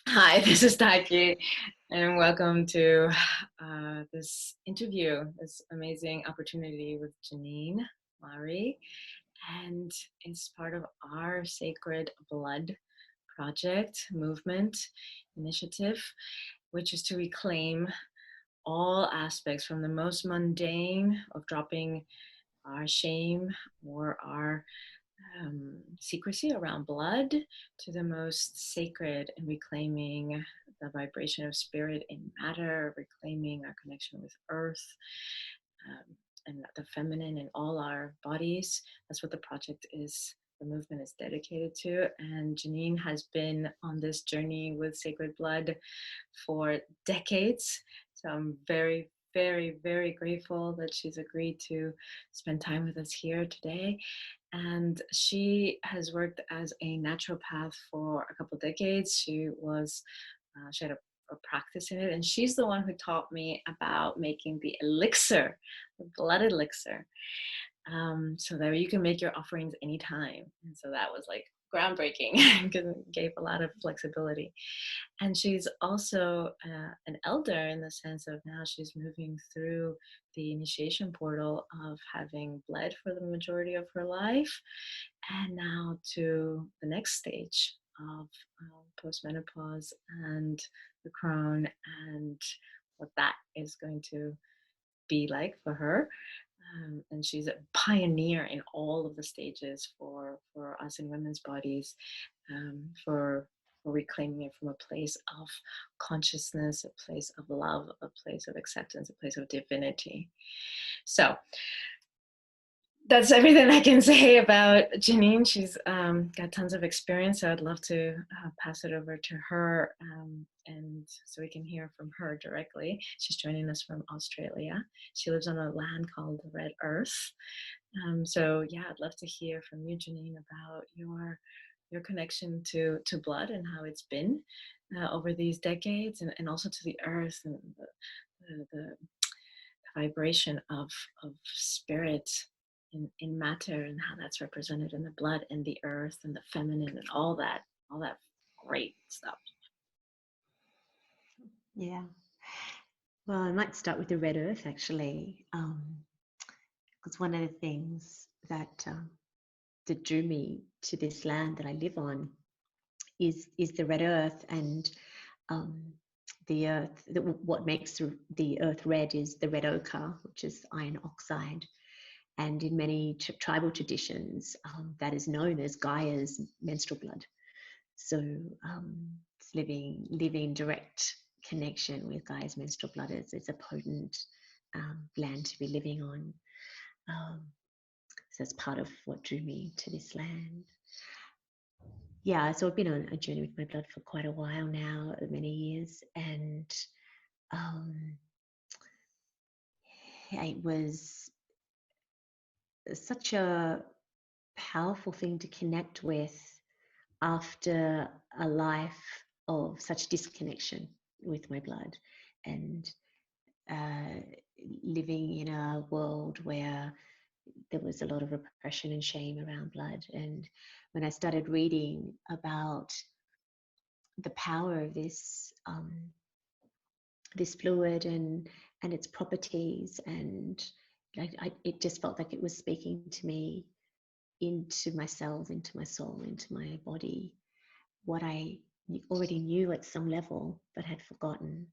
Hi, this is Taki'h, and welcome to this interview, this amazing opportunity with Janine Ma-Ree. And it's part of our Sacred Blood project, movement, initiative, which is to reclaim all aspects from the most mundane of dropping our shame or our secrecy around blood to the most sacred and reclaiming the vibration of spirit in matter, reclaiming our connection with earth and the feminine in all our bodies. That's what the project is. The movement is dedicated to. And Janine has been on this journey with Sacred Blood for decades. So I'm very, very, very grateful that she's agreed to spend time with us here today. And she has worked as a naturopath for a couple decades. She had a practice in it, and she's the one who taught me about making the elixir, the blood elixir, so that you can make your offerings anytime. And so that was like groundbreaking because it gave a lot of flexibility. And she's also an elder in the sense of now she's moving through the initiation portal of having bled for the majority of her life, and now to the next stage of postmenopause and the crone and what that is going to be like for her. And she's a pioneer in all of the stages for us in women's bodies, for reclaiming it from a place of consciousness, a place of love, a place of acceptance, a place of divinity. So that's everything I can say about Janine. She's got tons of experience, so I'd love to pass it over to her, and so we can hear from her directly. She's joining us from Australia. She lives on a land called Red Earth. So yeah, I'd love to hear from you, Janine, about your connection to blood and how it's been over these decades, and also to the earth and the vibration of spirit in matter, and how that's represented in the blood and the earth and the feminine and all that great stuff. Yeah. Well, I might start with the red earth actually, because one of the things that drew me to this land that I live on is the red earth, and the earth. What makes the earth red is the red ochre, which is iron oxide. And in many tribal traditions, that is known as Gaia's menstrual blood. So it's living direct connection with Gaia's menstrual blood. It's a potent land to be living on. So that's part of what drew me to this land. Yeah, so I've been on a journey with my blood for quite a while now, many years, and it was such a powerful thing to connect with after a life of such disconnection with my blood, and uh, living in a world where there was a lot of repression and shame around blood. And when I started reading about the power of this fluid and its properties, and it just felt like it was speaking to me, into my cells, into my soul, into my body, what I already knew at some level but had forgotten.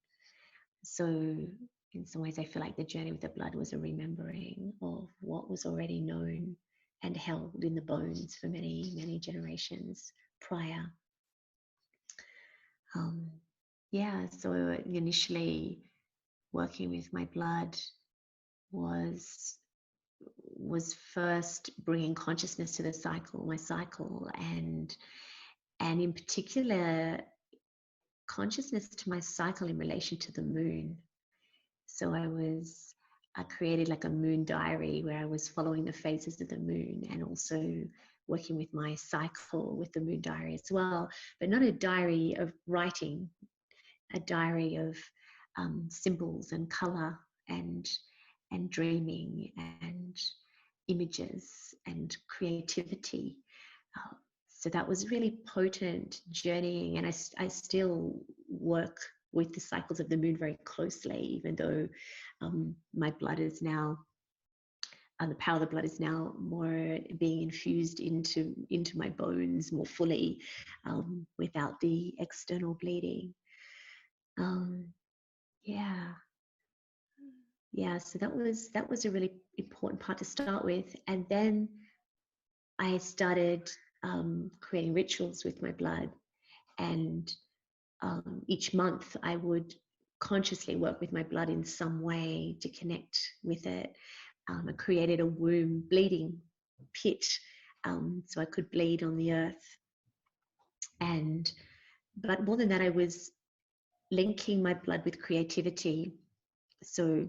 So in some ways I feel like the journey with the blood was a remembering of what was already known and held in the bones for many, many generations prior. um, yeah, so initially working with my blood was first bringing consciousness to my cycle, and in particular consciousness to my cycle in relation to the moon. So I created like a moon diary where I was following the phases of the moon, and also working with my cycle with the moon diary as well, but not a diary of writing, a diary of symbols and color and dreaming and images and creativity. So that was really potent journeying, and I still work with the cycles of the moon very closely, even though my blood is now, the power of the blood is now more being infused into my bones more fully, without the external bleeding. Um, yeah, yeah. So that was a really important part to start with, and then I started creating rituals with my blood, and each month I would consciously work with my blood in some way to connect with it. I created a womb bleeding pit, so I could bleed on the earth. And but more than that, I was linking my blood with creativity. So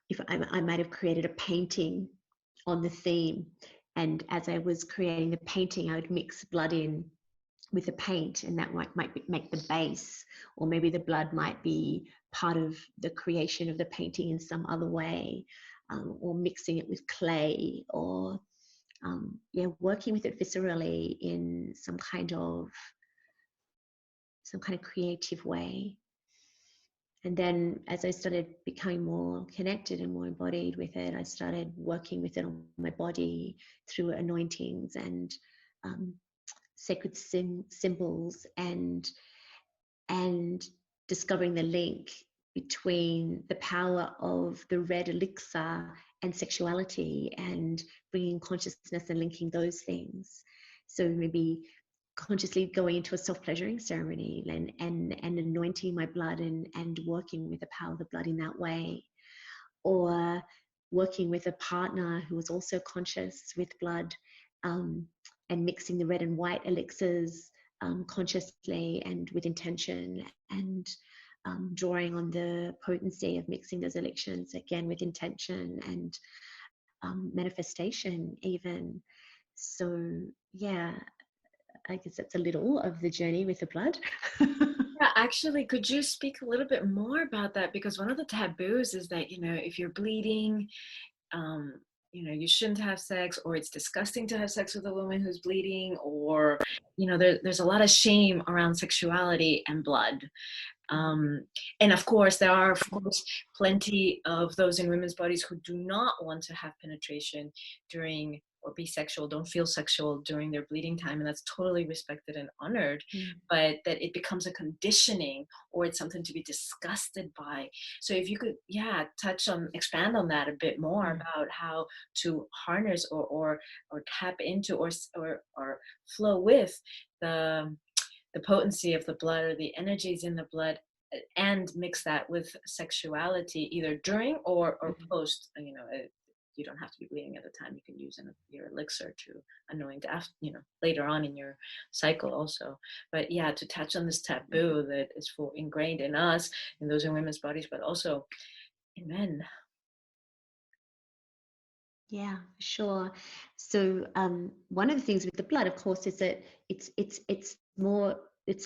if I might have created a painting on the theme, and as I was creating the painting, I would mix blood in with the paint, and that might make the base, or maybe the blood might be part of the creation of the painting in some other way, or mixing it with clay, or yeah, working with it viscerally in some kind of creative way. And then as I started becoming more connected and more embodied with it, I started working with it on my body through anointings and um, sacred symbols, and discovering the link between the power of the red elixir and sexuality, and bringing consciousness and linking those things. So maybe consciously going into a self-pleasuring ceremony, and anointing my blood, and working with the power of the blood in that way, or working with a partner who was also conscious with blood, um, and mixing the red and white elixirs consciously and with intention, and drawing on the potency of mixing those elixirs again with intention and manifestation even. So yeah, I guess that's a little of the journey with the blood. Yeah, actually, could you speak a little bit more about that? Because one of the taboos is that, if you're bleeding, um, you shouldn't have sex, or it's disgusting to have sex with a woman who's bleeding, or, there's a lot of shame around sexuality and blood. Um, and of course, there are, of course, plenty of those in women's bodies who do not want to have penetration during, or be sexual, don't feel sexual during their bleeding time, and that's totally respected and honored. But that it becomes a conditioning, or it's something to be disgusted by. So if you could, yeah, expand on that a bit more about how to harness, or tap into, or flow with the potency of the blood, or the energies in the blood, and mix that with sexuality, either during or post. You don't have to be bleeding at the time. You can use your elixir to anoint after, later on in your cycle also. But yeah, to touch on this taboo that is ingrained in us, in those in women's bodies, but also in men. Yeah, sure. So one of the things with the blood, of course, is that it's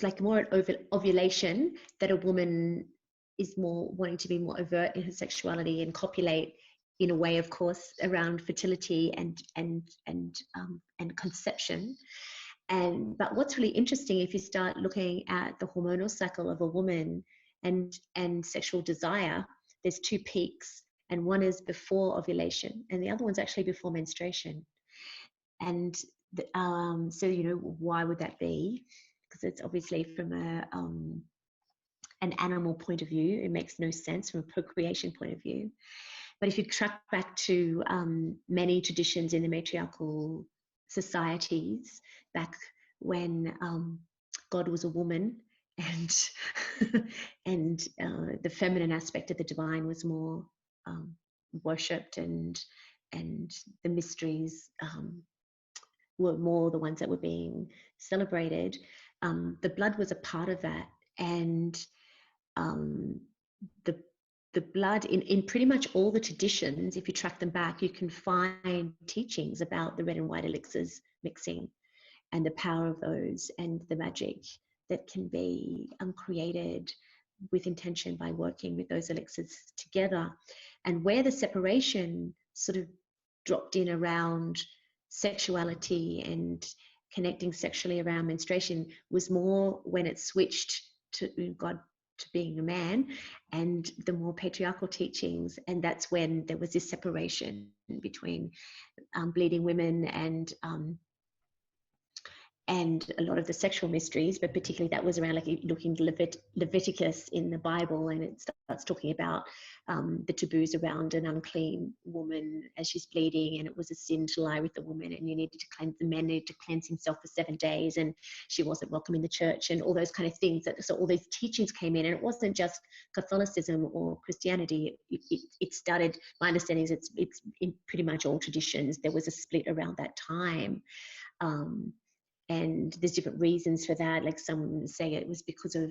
like more an ovulation, that a woman is more wanting to be more overt in her sexuality and copulate in a way, of course, around fertility and conception. But what's really interesting, if you start looking at the hormonal cycle of a woman and sexual desire, there's two peaks, and one is before ovulation, and the other one's actually before menstruation. And so why would that be? Because it's obviously from an animal point of view, it makes no sense from a procreation point of view. But if you track back to many traditions in the matriarchal societies, back when God was a woman, and the feminine aspect of the divine was more worshipped, and the mysteries were more the ones that were being celebrated. The blood was a part of that, and um, the blood in pretty much all the traditions, if you track them back, you can find teachings about the red and white elixirs mixing, and the power of those, and the magic that can be created with intention by working with those elixirs together. And where the separation sort of dropped in around sexuality connecting sexually around menstruation was more when it switched to God, to being a man, and the more patriarchal teachings. And that's when there was this separation between bleeding women and a lot of the sexual mysteries, but particularly that was around, like, looking Leviticus in the Bible, and it starts talking about the taboos around an unclean woman as she's bleeding, and it was a sin to lie with the woman, and you needed to cleanse, the man needed to cleanse himself for 7 days, and she wasn't welcome in the church, and all those kind of things. So all these teachings came in, and it wasn't just Catholicism or Christianity. It started, my understanding is it's in pretty much all traditions. There was a split around that time. And there's different reasons for that. Like, some say it was because of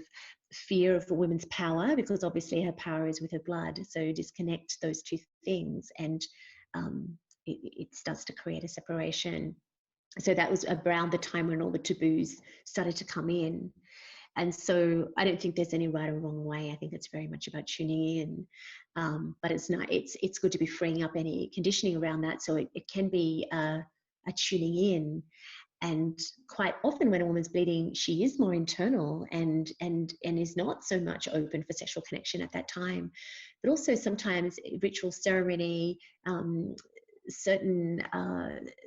fear of a woman's power, because obviously her power is with her blood. So disconnect those two things, and it starts to create a separation. So that was around the time when all the taboos started to come in. And so I don't think there's any right or wrong way. I think it's very much about tuning in. But it's good to be freeing up any conditioning around that. So it can be a tuning in. And quite often when a woman's bleeding, she is more internal and is not so much open for sexual connection at that time. But also sometimes ritual ceremony, certain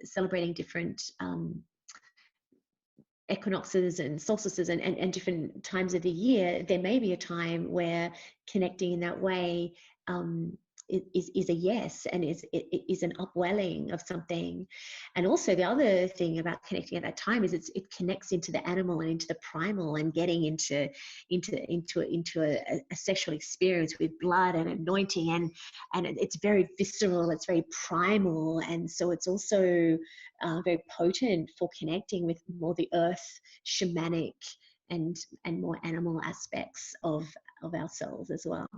celebrating different equinoxes and solstices and different times of the year, there may be a time where connecting in that way is a yes, and is an upwelling of something. And also the other thing about connecting at that time is it connects into the animal and into the primal, and getting into a sexual experience with blood and anointing, and it's very visceral, it's very primal, and so it's also very potent for connecting with more the earth, shamanic, and more animal aspects of ourselves as well.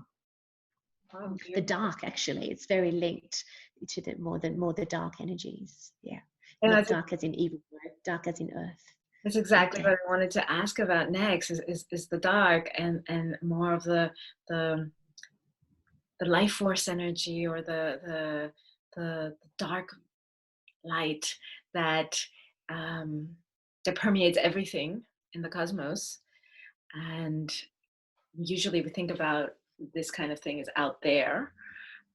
Wow, The beautiful. dark, actually, it's very linked to the more the dark energies. Yeah, Yeah, not dark as in evil, right? Dark as in earth, that's like exactly what death. I wanted to ask about next. Is the dark and more of the the life force energy, or the dark light that um, that permeates everything in the cosmos. And usually we think about this kind of thing is out there.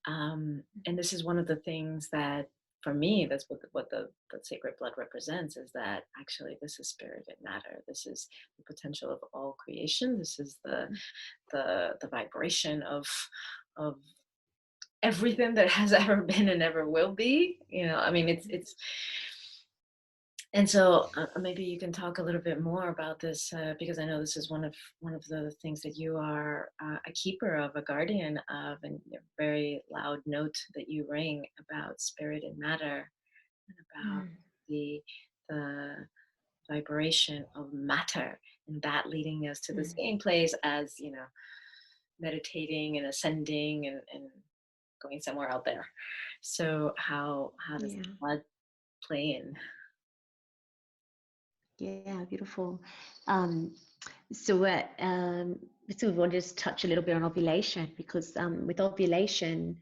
And this is one of the things that, for me, that's what the sacred blood represents, is that actually this is spirited matter. This is the potential of all creation. This is the vibration of everything that has ever been and ever will be. I mean, it's and so maybe you can talk a little bit more about this, because I know this is one of the things that you are a keeper of, a guardian of, and a very loud note that you ring about spirit and matter, and about Mm. the the vibration of matter, and that leading us to the Mm. same place as meditating and ascending and going somewhere out there. So how does Yeah, blood play in? yeah, beautiful. Um, so we want to just touch a little bit on ovulation, because with ovulation,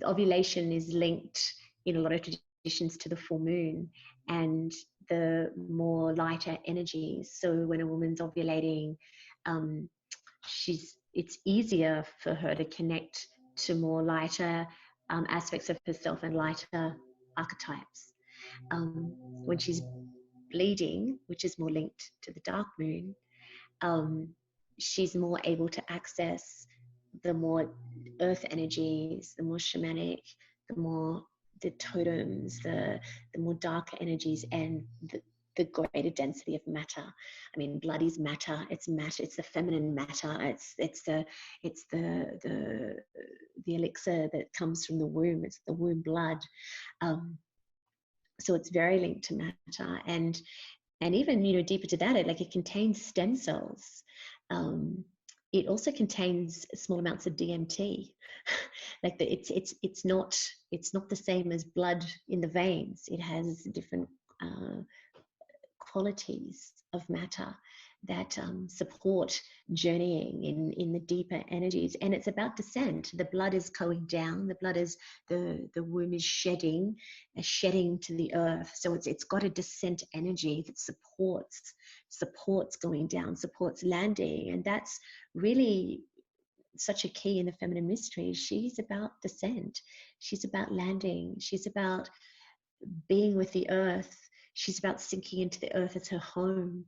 ovulation is linked in a lot of traditions to the full moon and the more lighter energies. So when a woman's ovulating, um, it's easier for her to connect to more lighter aspects of herself and lighter archetypes. When she's bleeding, which is more linked to the dark moon, um, she's more able to access the more earth energies, the more shamanic, the more the totems, the more darker energies, and the greater density of matter. I mean, blood is matter. It's matter. It's the feminine matter. It's the elixir that comes from the womb. It's the womb blood. So it's very linked to matter, and even deeper to that, it contains stem cells. It also contains small amounts of DMT. It's not the same as blood in the veins. It has different qualities of matter support journeying in the deeper energies. And it's about descent. The blood is going down. The blood is the womb is shedding to the earth. So it's got a descent energy that supports going down, supports landing, and that's really such a key in the feminine mystery. She's about descent. She's about landing. She's about being with the earth. She's about sinking into the earth as her home,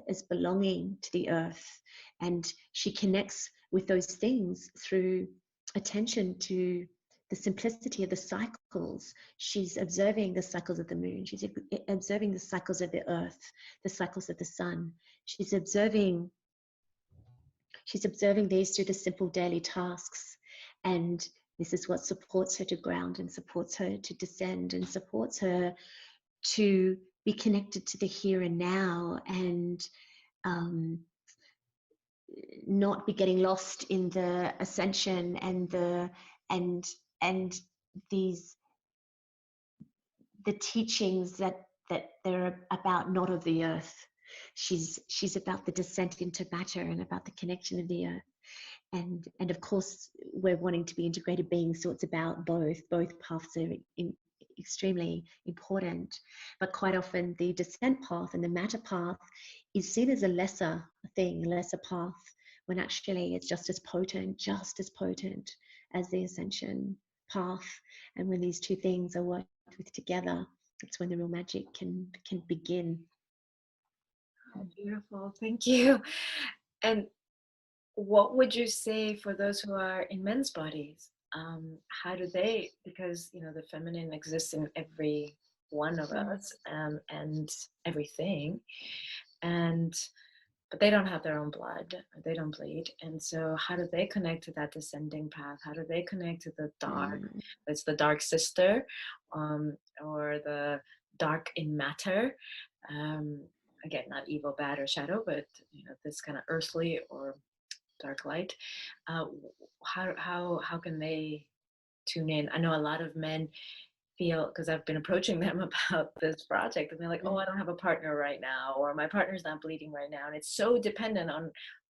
as belonging to the earth. And she connects with those things through attention to the simplicity of the cycles. She's observing the cycles of the moon. She's observing the cycles of the earth, the cycles of the sun. She's observing these through the simple daily tasks. And this is what supports her to ground and supports her to descend and supports her to be connected to the here and now, and not be getting lost in the ascension and these the teachings that they're about, not of the earth. She's about the descent into matter and about the connection of the earth. And of course we're wanting to be integrated beings, so it's about both paths are extremely important. But quite often the descent path and the matter path is seen as a lesser thing, lesser path, when actually it's just as potent as the ascension path. And when these two things are worked with together, it's when the real magic can begin. Oh, beautiful. Thank you. And what would you say for those who are in men's bodies? How do they, because the feminine exists in every one of us, and everything, and but they don't have their own blood, or they don't bleed, and so how do they connect to that descending path? How do they connect to the dark? It's the dark sister, or the dark in matter. Again, not evil, bad, or shadow, but this kind of earthly or dark light. How can they tune in? I know a lot of men feel, because I've been approaching them about this project, and they're like, oh, I don't have a partner right now, or my partner's not bleeding right now, and it's so dependent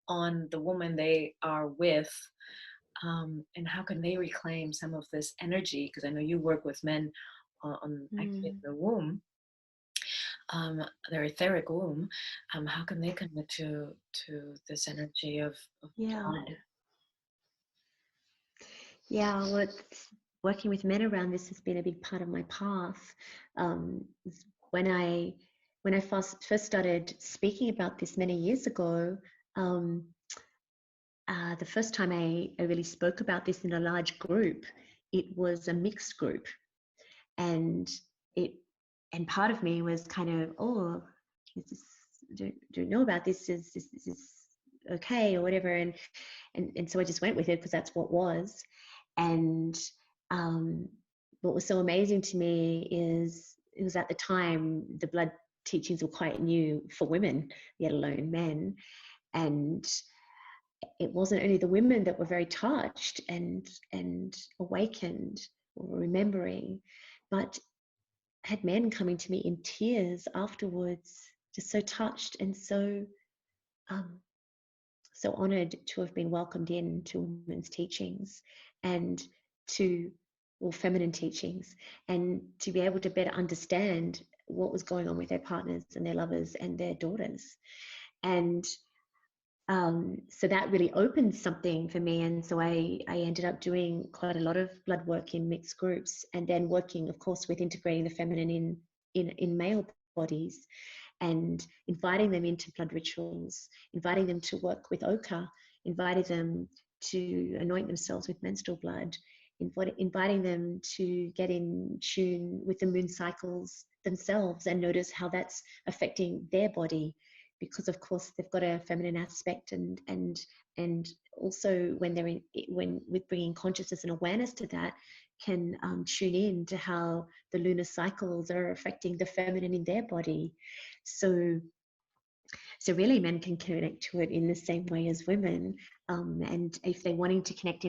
on the woman they are with. And how can they reclaim some of this energy? Because I know you work with men on activating the womb, their etheric womb. How can they connect to this energy of blood? Yeah, well, working with men around this has been a big part of my path. When I first started speaking about this many years ago, the first time I really spoke about this in a large group, it was a mixed group, and part of me was kind of, oh, do you know about this? Is this okay or whatever? And so I just went with it because that's what was. And what was so amazing to me is it was at the time the blood teachings were quite new for women, let alone men. And it wasn't only the women that were very touched and awakened or remembering, but had men coming to me in tears afterwards, just so touched and so honored to have been welcomed in to women's teachings and feminine teachings, and to be able to better understand what was going on with their partners and their lovers and their daughters. And so that really opened something for me. And so I ended up doing quite a lot of blood work in mixed groups, and then working, of course, with integrating the feminine in male bodies, and inviting them into blood rituals, inviting them to work with ochre, inviting them to anoint themselves with menstrual blood, inviting them to get in tune with the moon cycles themselves and notice how that's affecting their body. Because of course they've got a feminine aspect, and also when with bringing consciousness and awareness to that, can tune in to how the lunar cycles are affecting the feminine in their body. So really men can connect to it in the same way as women, and if they're wanting to connect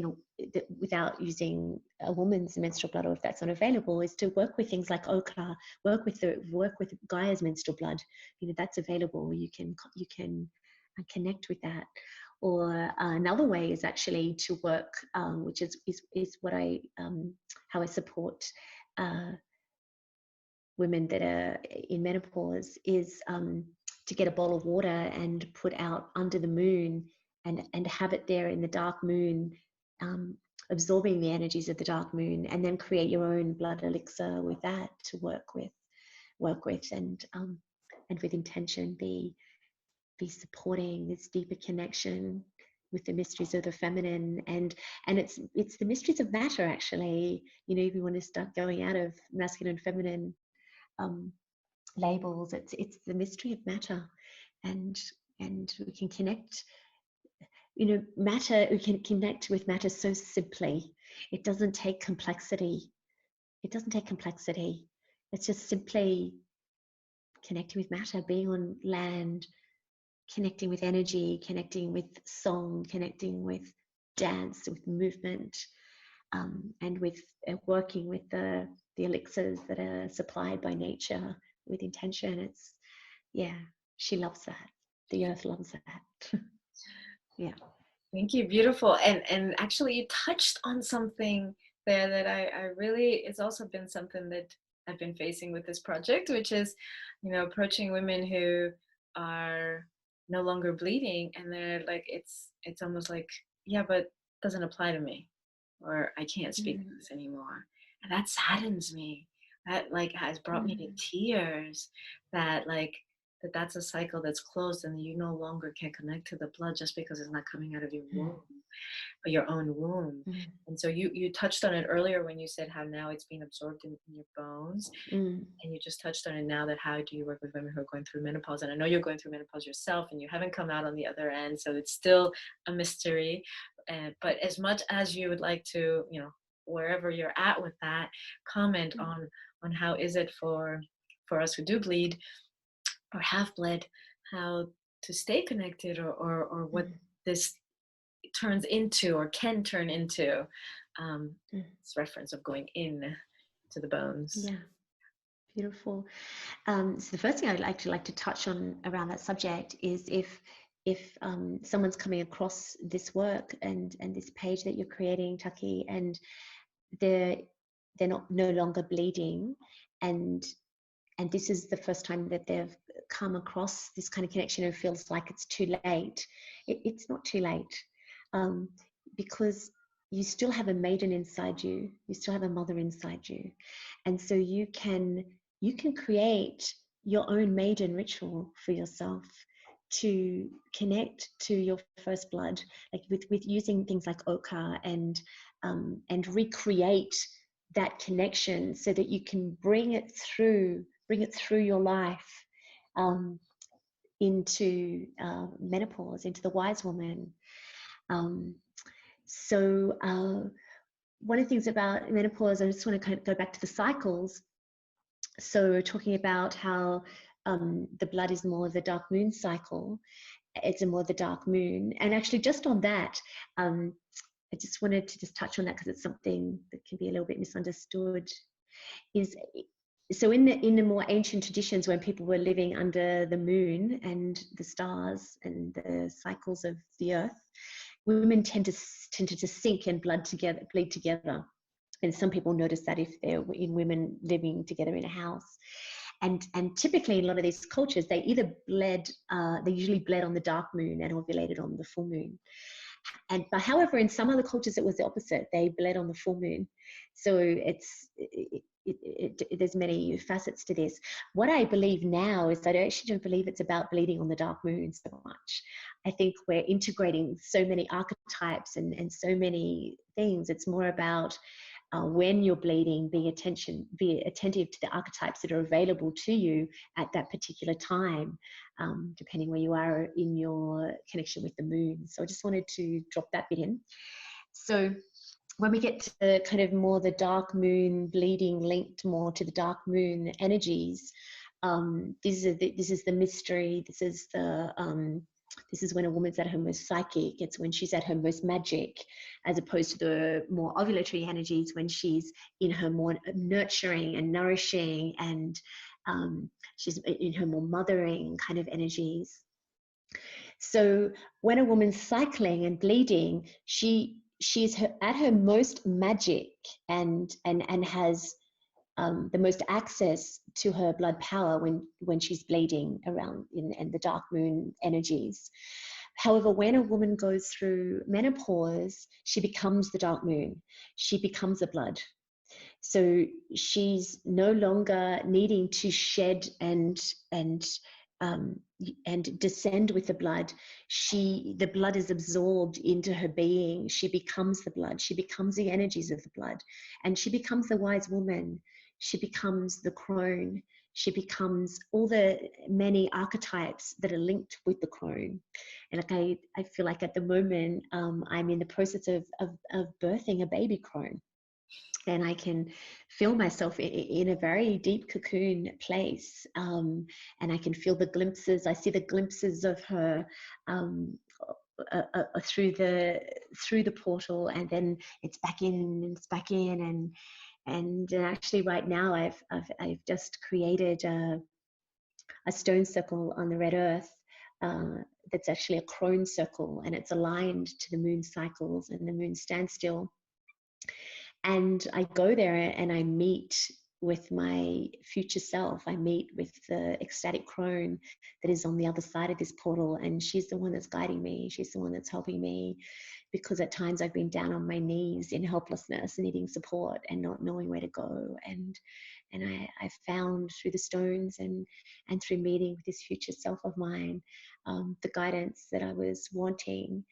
without using a woman's menstrual blood, or if that's not available, is to work with things like ochre, work with Gaia's menstrual blood. That's available. You can and connect with that. Or another way is actually to work, which is what I how I support women that are in menopause, is to get a bowl of water and put out under the moon, and have it there in the dark moon, absorbing the energies of the dark moon, and then create your own blood elixir with that to work with, and with intention be supporting this deeper connection with the mysteries of the feminine, and it's the mysteries of matter, actually. You know, if you want to start going out of masculine and feminine um, labels, it's the mystery of matter, and we can connect. You know, matter, we can connect with matter so simply. It doesn't take complexity. It's just simply connecting with matter, being on land, connecting with energy, connecting with song, connecting with dance, with movement, and with working with the elixirs that are supplied by nature with intention. It's, yeah, she loves that. The earth loves that. Yeah. Thank you. Beautiful. And actually you touched on something there that I really, it's also been something that I've been facing with this project, which is, approaching women who are no longer bleeding, and they're like, it's almost like, yeah, but it doesn't apply to me, or I can't speak to this anymore. And that saddens me. That like has brought me to tears, that like that's a cycle that's closed, and you no longer can connect to the blood just because it's not coming out of your womb, or your own womb. And so you touched on it earlier when you said how now it's being absorbed in your bones. And you just touched on it now, that how do you work with women who are going through menopause? And I know you're going through menopause yourself, and you haven't come out on the other end, so it's still a mystery. But as much as you would like to, wherever you're at with that, comment on how is it for us who do bleed or have bled, how to stay connected, or what this turns into or can turn into, this reference of going in to the bones. Yeah, beautiful. So the first thing I'd like to touch on around that subject is if someone's coming across this work and this page that you're creating, Taki'h, and they're no longer bleeding, and this is the first time that they've come across this kind of connection and feels like it's too late. It's not too late, because you still have a maiden inside you. You still have a mother inside you, and so you can create your own maiden ritual for yourself to connect to your first blood, like with using things like ochre, and recreate that connection so that you can bring it through your life, into menopause, into the wise woman. So one of the things about menopause, I just want to kind of go back to the cycles. So we're talking about how the blood is more of the dark moon cycle. It's more the dark moon. And actually just on that, I just wanted to just touch on that because it's something that can be a little bit misunderstood. Is so in the more ancient traditions, when people were living under the moon and the stars and the cycles of the earth, women tended to sink and bleed together. And some people notice that if they're in women living together in a house. And typically in a lot of these cultures, they either bled, they usually bled on the dark moon and ovulated on the full moon. But however, in some other cultures, it was the opposite. They bled on the full moon. So there's many facets to this. What I believe now is that I actually don't believe it's about bleeding on the dark moon so much. I think we're integrating so many archetypes and so many things. It's more about when you're bleeding, be attentive to the archetypes that are available to you at that particular time, depending where you are in your connection with the moon. So I just wanted to drop that bit in. So when we get to kind of more the dark moon bleeding linked more to the dark moon energies, this is the mystery. This is when a woman's at her most psychic. It's when she's at her most magic, as opposed to the more ovulatory energies, when she's in her more nurturing and nourishing, and she's in her more mothering kind of energies. So when a woman's cycling and bleeding, she's at her most magic and has the most access to her blood power when she's bleeding around in the dark moon energies. However, when a woman goes through menopause, she becomes the dark moon. She becomes the blood. So she's no longer needing to shed and um, and descend with the blood. The blood is absorbed into her being. She becomes the blood. She becomes the energies of the blood, and she becomes the wise woman. She becomes the crone. She becomes all the many archetypes that are linked with the crone. And like I feel like at the moment I'm in the process of birthing a baby crone, and I can feel myself in a very deep cocoon place, and I can feel the glimpses. I see the glimpses of her um, through the portal, and then it's back in, and it's back in, and actually right now I've just created a stone circle on the red earth. That's actually a crone circle, and it's aligned to the moon cycles and the moon standstill. And I go there and I meet with my future self. I meet with the ecstatic crone that is on the other side of this portal, and she's the one that's guiding me. She's the one that's helping me, because at times I've been down on my knees in helplessness and needing support and not knowing where to go. And I found through the stones and through meeting with this future self of mine, the guidance that I was wanting,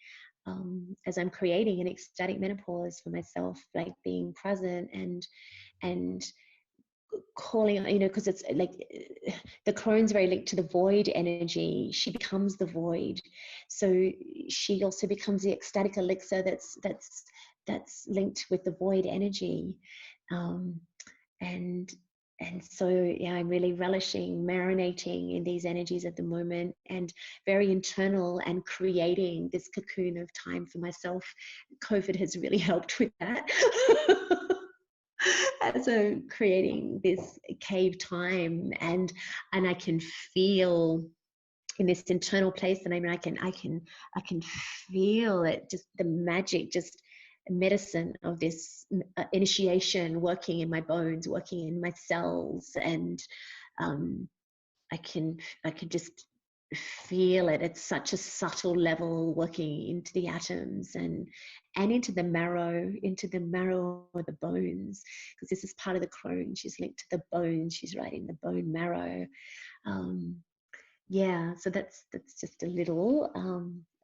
as I'm creating an ecstatic menopause for myself, like being present and calling, because it's like the crone's very linked to the void energy. She becomes the void, so she also becomes the ecstatic elixir that's linked with the void energy. um, and so yeah, I'm really relishing marinating in these energies at the moment, and very internal, and creating this cocoon of time for myself. COVID has really helped with that. So creating this cave time, and I can feel in this internal place, and I mean I can feel it, just the magic, just medicine of this initiation working in my bones, working in my cells, and um, I can just feel it at such a subtle level, working into the atoms and into the marrow of the bones, because this is part of the crone. She's linked to the bones. She's right in the bone marrow. um, yeah, so that's just a little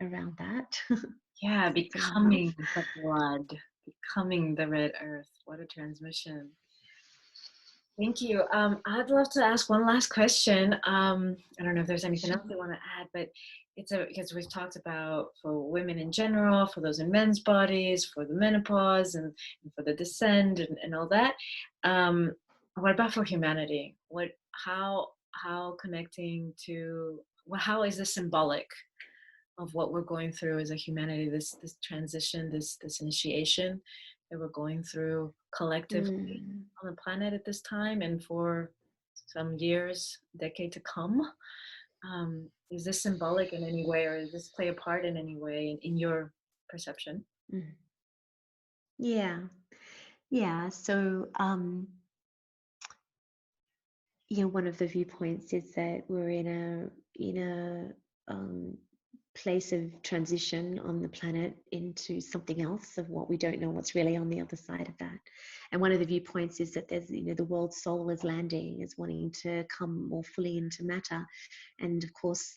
around that. Yeah, It's alive. becoming the blood, becoming the red earth. What a transmission. Thank you. I'd love to ask one last question. I don't know if there's anything else Sure. you want to add, but because we've talked about for women in general, for those in men's bodies, for the menopause, and for the descent, and all that. Um, what about for humanity? How connecting to, well, how is this symbolic of what we're going through as a humanity? This transition, this initiation that we're going through collectively Mm, on the planet at this time, and for some years, decade to come. Is this symbolic in any way, or does this play a part in any way in your perception? mm. Yeah, yeah. So one of the viewpoints is that we're in a place of transition on the planet into something else, of what we don't know what's really on the other side of that. And one of the viewpoints is that there's, the world soul is landing, is wanting to come more fully into matter. And of course,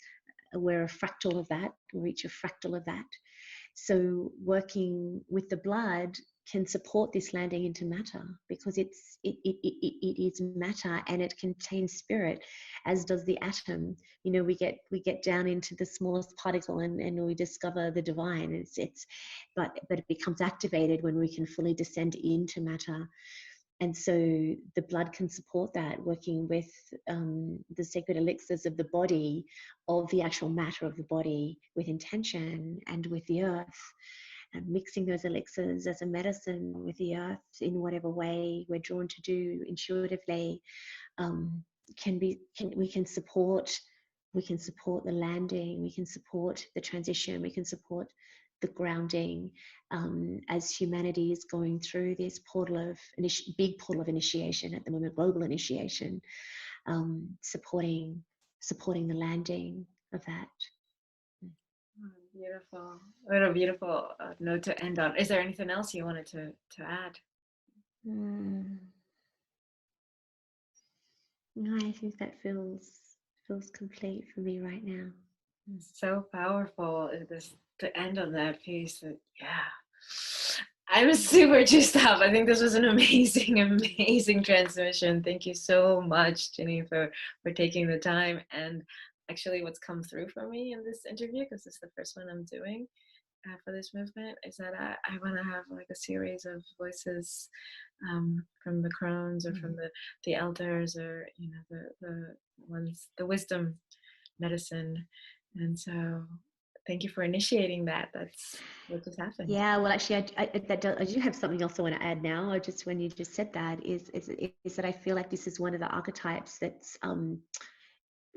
we're a fractal of that, we reach a fractal of that. So working with the blood can support this landing into matter, because it is matter, and it contains spirit, as does the atom. We get down into the smallest particle, and we discover the divine. But it becomes activated when we can fully descend into matter. And so the blood can support that, working with the sacred elixirs of the body, of the actual matter of the body, with intention and with the earth, and mixing those elixirs as a medicine with the earth in whatever way we're drawn to do intuitively. um, we can support we can support the landing, we can support the transition, we can support the grounding, as humanity is going through this big portal of initiation at the moment, global initiation, supporting the landing of that. Oh, beautiful. What a beautiful note to end on. Is there anything else you wanted to add? Mm. No, I think that feels complete for me right now. So powerful this to end on that piece. Yeah. I was super juiced up. I think this was an amazing, amazing transmission. Thank you so much, Janine, for taking the time. And actually, what's come through for me in this interview, because this is the first one I'm doing for this movement, is that I want to have like a series of voices from the crones or from the elders, or the ones, the wisdom medicine. And so thank you for initiating that. That's what just happened. Yeah, well, actually, I do have something else I want to add now. When you just said that, is that I feel like this is one of the archetypes that's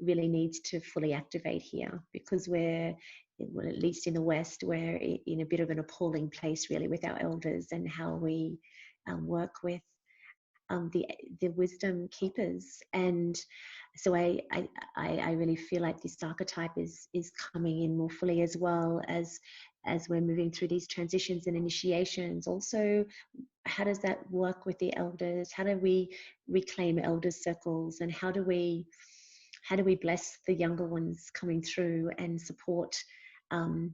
really needs to fully activate here, because well, at least in the West, we're in a bit of an appalling place, really, with our elders and how we work with the wisdom keepers. And so I really feel like this archetype is coming in more fully, as well as we're moving through these transitions and initiations. Also, how does that work with the elders? How do we reclaim elders circles, and how do we bless the younger ones coming through and um,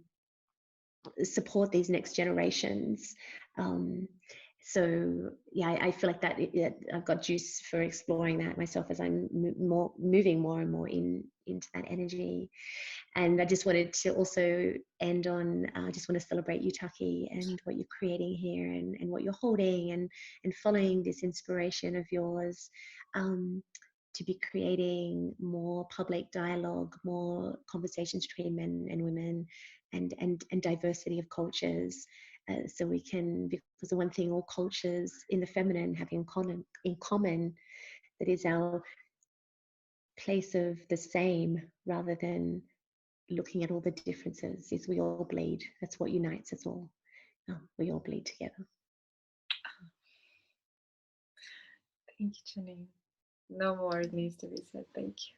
support these next generations? So yeah, I feel like that I've got juice for exploring that myself as I'm moving more and more into that energy. And I just wanted to also end on, I just want to celebrate you, Taki'h, and what you're creating here, and what you're holding, and following this inspiration of yours, to be creating more public dialogue, more conversations between men and women, and diversity of cultures. So we can, because the one thing all cultures in the feminine have in common, that is our place of the same, rather than looking at all the differences, is we all bleed. That's what unites us all. We all bleed together. Thank you, Janine. No more needs to be said. Thank you.